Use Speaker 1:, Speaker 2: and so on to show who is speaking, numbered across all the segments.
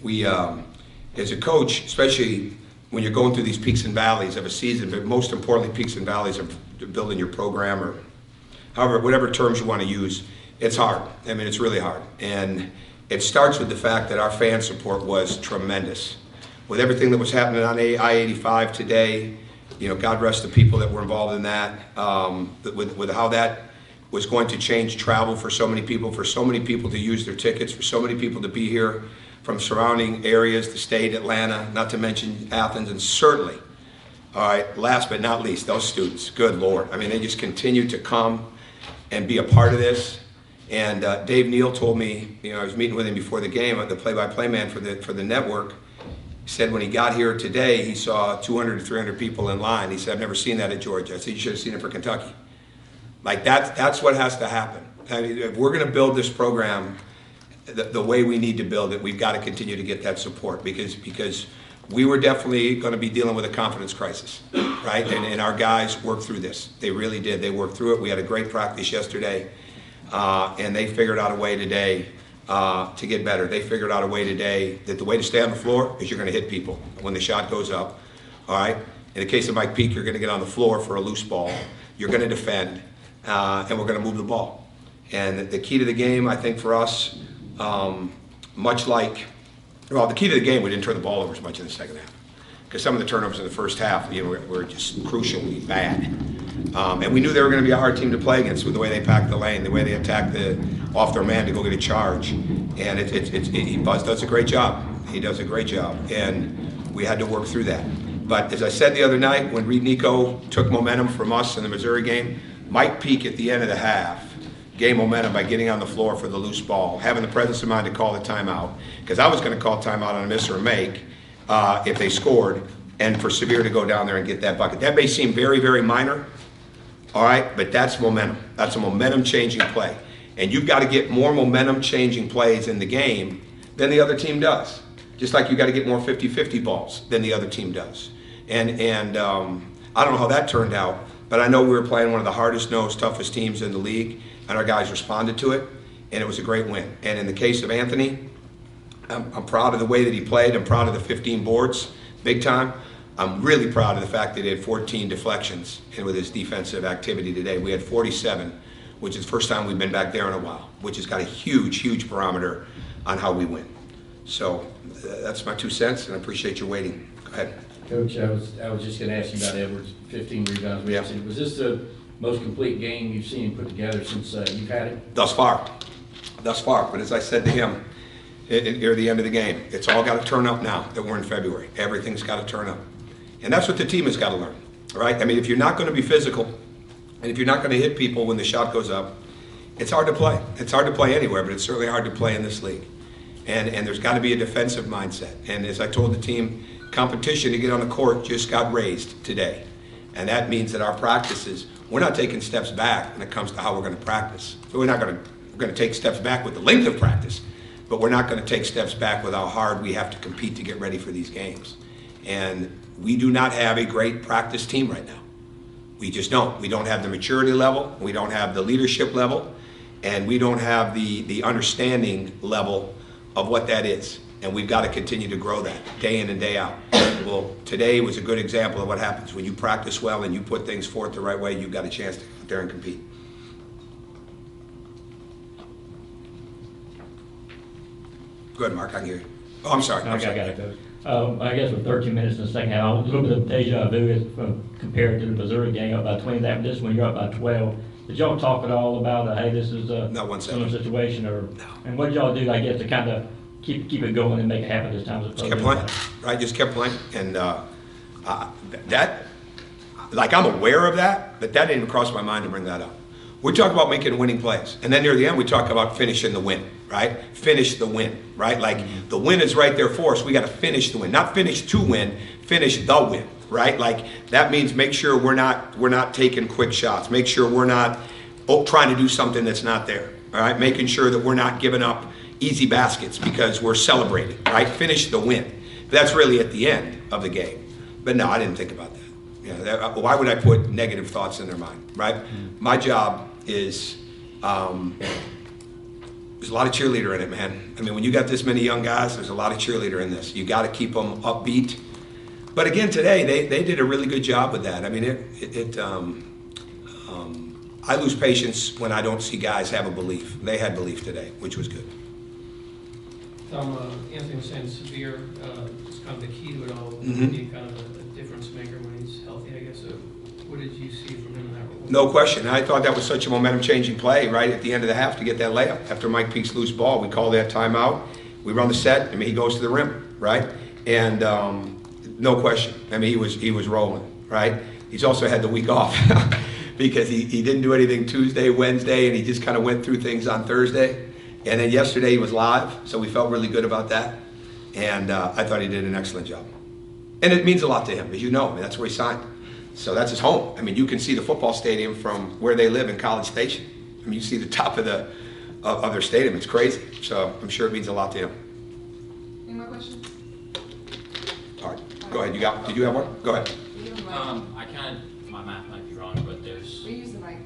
Speaker 1: we as a coach, especially when you're going through these peaks and valleys of a season, but most importantly, peaks and valleys of building your program, or however, whatever terms you want to use, it's hard. I mean, it's really hard. And it starts with the fact that our fan support was tremendous. With everything that was happening on I-85 today, you know, God rest the people that were involved in that, with how that was going to change travel for so many people to use their tickets, for so many people to be here from surrounding areas, the state, Atlanta, not to mention Athens, and certainly, all right, last but not least, those students, good Lord. I mean, they just continue to come and be a part of this. And Dave Neal told me, you know, I was meeting with him before the game, the play-by-play man for the network. He said when he got here today, he saw 200 to 300 people in line. He said, I've never seen that at Georgia. I said, you should have seen it for Kentucky. Like that's what has to happen. I mean, if we're going to build this program the way we need to build it, we've got to continue to get that support, because we were definitely going to be dealing with a confidence crisis, right? And our guys worked through this. They really did. They worked through it. We had a great practice yesterday, and they figured out a way today to get better. They figured out a way today that the way to stay on the floor is you're going to hit people when the shot goes up, all right? In the case of Mike Peake, you're going to get on the floor for a loose ball. You're going to defend, and we're going to move the ball. And the key to the game, I think, for us, much like, well, the key to the game, we didn't turn the ball over as much in the second half, because some of the turnovers in the first half, you know, were just crucially bad. And we knew they were going to be a hard team to play against with the way they packed the lane, the way they attacked off their man to go get a charge. And Buzz does a great job. He does a great job, and we had to work through that. But as I said the other night, when Reed Nico took momentum from us in the Missouri game, Mike Peake at the end of the half gained momentum by getting on the floor for the loose ball, having the presence of mind to call the timeout, because I was going to call timeout on a miss or a make if they scored, and for Severe to go down there and get that bucket. That may seem very, very minor, all right, but that's momentum. That's a momentum-changing play. And you've got to get more momentum-changing plays in the game than the other team does, just like you've got to get more 50-50 balls than the other team does. And I don't know how that turned out, but I know we were playing one of the hardest-nosed, toughest teams in the league, and our guys responded to it, and it was a great win. And in the case of Anthony, I'm proud of the way that he played. I'm proud of the 15 boards, big time. I'm really proud of the fact that he had 14 deflections with his defensive activity today. We had 47, which is the first time we've been back there in a while, which has got a huge, huge barometer on how we win. So that's my 2 cents, and I appreciate your waiting. Go ahead.
Speaker 2: Coach, I was just going to ask you about Edwards' 15 rebounds.
Speaker 1: Yeah.
Speaker 2: Was this the most complete game you've seen him put together since you've had it?
Speaker 1: Thus far. But as I said to him near the end of the game, it's all got to turn up now that we're in February. Everything's got to turn up. And that's what the team has got to learn, right? I mean, if you're not going to be physical, and if you're not going to hit people when the shot goes up, it's hard to play. It's hard to play anywhere, but it's certainly hard to play in this league. And there's got to be a defensive mindset. And as I told the team, competition to get on the court just got raised today. And that means that our practices, we're not taking steps back when it comes to how we're going to practice. So we're going to take steps back with the length of practice, but we're not going to take steps back with how hard we have to compete to get ready for these games. And we do not have a great practice team right now. We just don't. We don't have the maturity level, we don't have the leadership level, and we don't have the understanding level of what that is. And we've got to continue to grow that day in and day out. Well, today was a good example of what happens when you practice well and you put things forth the right way. You've got a chance to go out there and compete. Go ahead, Mark, I can hear you. Oh, I'm sorry.
Speaker 3: Okay, I got it, Coach. I guess with 13 minutes in the second half, a little bit of deja vu compared to the Missouri game, up by 20. That this one you're up by 12. Did y'all talk at all about, hey, this is a similar situation, or
Speaker 1: no.
Speaker 3: And what did y'all do, I guess, to kind of keep it going and make it happen this time?
Speaker 1: Just kept playing, right? Just kept playing, and that, like, I'm aware of that, but that didn't even cross my mind to bring that up. We talk about making winning plays, and then near the end we talk about finishing the win, right? Finish the win, right? Like the win is right there for us. We got to finish the win, not finish to win, finish the win, right? Like that means make sure we're not taking quick shots. Make sure we're not trying to do something that's not there, all right? Making sure that we're not giving up easy baskets because we're celebrating, right? Finish the win. That's really at the end of the game. But no, I didn't think about that. Yeah, why would I put negative thoughts in their mind, right? My job is There's a lot of cheerleader in it, man. I mean, when you got this many young guys, there's a lot of cheerleader in this. You got to keep them upbeat. But again, today they did a really good job with that. I mean, I lose patience when I don't see guys have a belief. They had belief today, which was good.
Speaker 4: Tom, Anthony was saying severe is kind of the key to it all.
Speaker 1: Mm-hmm.
Speaker 4: Being kind of a difference maker when he's healthy, I guess. So what did you see from him in that role?
Speaker 1: No question. I thought that was such a momentum-changing play right at the end of the half to get that layup. After Mike Peake's loose ball, we call that timeout. We run the set. I mean, he goes to the rim, right? And no question. I mean, he was rolling, right? He's also had the week off because he didn't do anything Tuesday, Wednesday, and he just kind of went through things on Thursday. And then yesterday he was live, so we felt really good about that. And I thought he did an excellent job. And it means a lot to him, as you know. I mean, that's where he signed. So that's his home. I mean, you can see the football stadium from where they live in College Station. I mean, you see the top of their stadium. It's crazy. So I'm sure it means a lot to him.
Speaker 5: Any more questions?
Speaker 1: All right, go ahead. Did you have one? Go ahead.
Speaker 6: My math might be wrong, but
Speaker 5: We use the mic.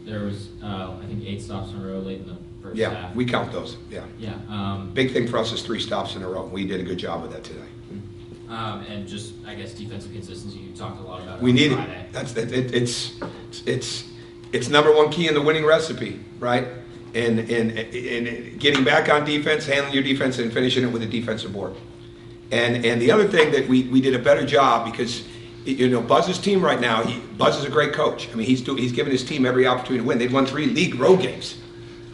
Speaker 6: there was, I think 8 stops in a row late in the first
Speaker 1: Yeah,
Speaker 6: half.
Speaker 1: we count those. Yeah.
Speaker 6: Yeah,
Speaker 1: Big thing for us is 3 stops in a row. We did a good job with that today.
Speaker 6: and just, I guess, defensive consistency, you talked a lot about it
Speaker 1: We
Speaker 6: on
Speaker 1: need
Speaker 6: Friday.
Speaker 1: it. It's number one key in the winning recipe, right? And getting back on defense, handling your defense, and finishing it with a defensive board. And the other thing that we did a better job because, you know, Buzz's team right now, Buzz is a great coach. I mean, he's given his team every opportunity to win. They've won 3 league road games,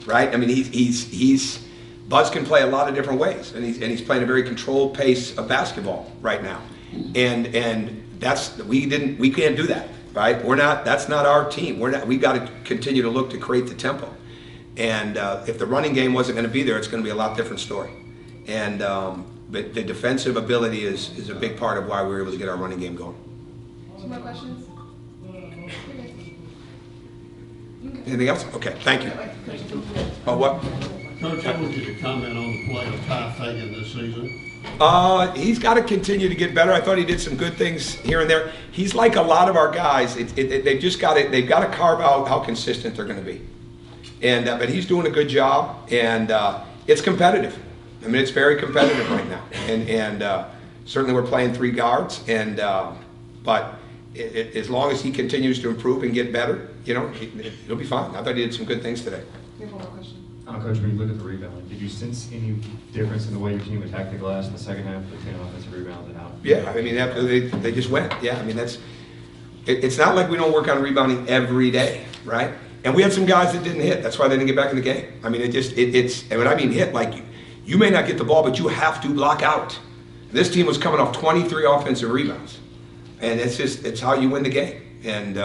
Speaker 1: right? I mean, Buzz can play a lot of different ways, and he's playing a very controlled pace of basketball right now. And we can't do that, right? That's not our team. We've got to continue to look to create the tempo. And if the running game wasn't going to be there, it's going to be a lot different story. And but the defensive ability is a big part of why we were able to get our running game going.
Speaker 5: 2 more questions?
Speaker 1: Anything else? Okay, thank you. Oh, what?
Speaker 7: Coach, I want you to comment on the play of Ty Fagan this season.
Speaker 1: He's got to continue to get better. I thought he did some good things here and there. He's like a lot of our guys. They've just got to carve out how consistent they're going to be. And but he's doing a good job, and it's competitive. I mean, it's very competitive right now, and certainly we're playing 3 guards. And but as long as he continues to improve and get better, you know, he'll be fine. I thought he did some good things today.
Speaker 5: We have one more question.
Speaker 8: Coach, when you look at the rebounding, did you sense any difference in the way your team attacked the glass in the second half of the 10 offensive rebounds and out?
Speaker 1: Yeah, I mean, they just went. Yeah, I mean, it's not like we don't work on rebounding every day, right? And we had some guys that didn't hit. That's why they didn't get back in the game. I mean, it's and when I mean hit, like you may not get the ball, but you have to block out. This team was coming off 23 offensive rebounds, and it's how you win the game. And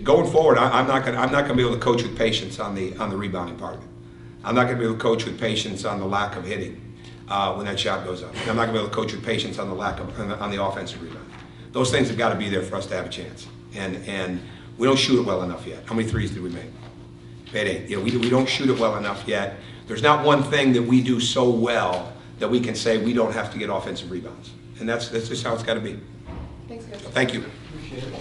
Speaker 1: going forward, I'm not gonna be able to coach with patience on the rebounding part of it. I'm not gonna be able to coach with patience on the lack of hitting when that shot goes up. I'm not gonna be able to coach with patience on the on the offensive rebound. Those things have got to be there for us to have a chance. And we don't shoot it well enough yet. How many threes did we make? 8. You know, we don't shoot it well enough yet. There's not one thing that we do so well that we can say we don't have to get offensive rebounds. And that's just how it's got to be.
Speaker 5: Thanks, guys.
Speaker 1: Thank you.
Speaker 4: Appreciate it.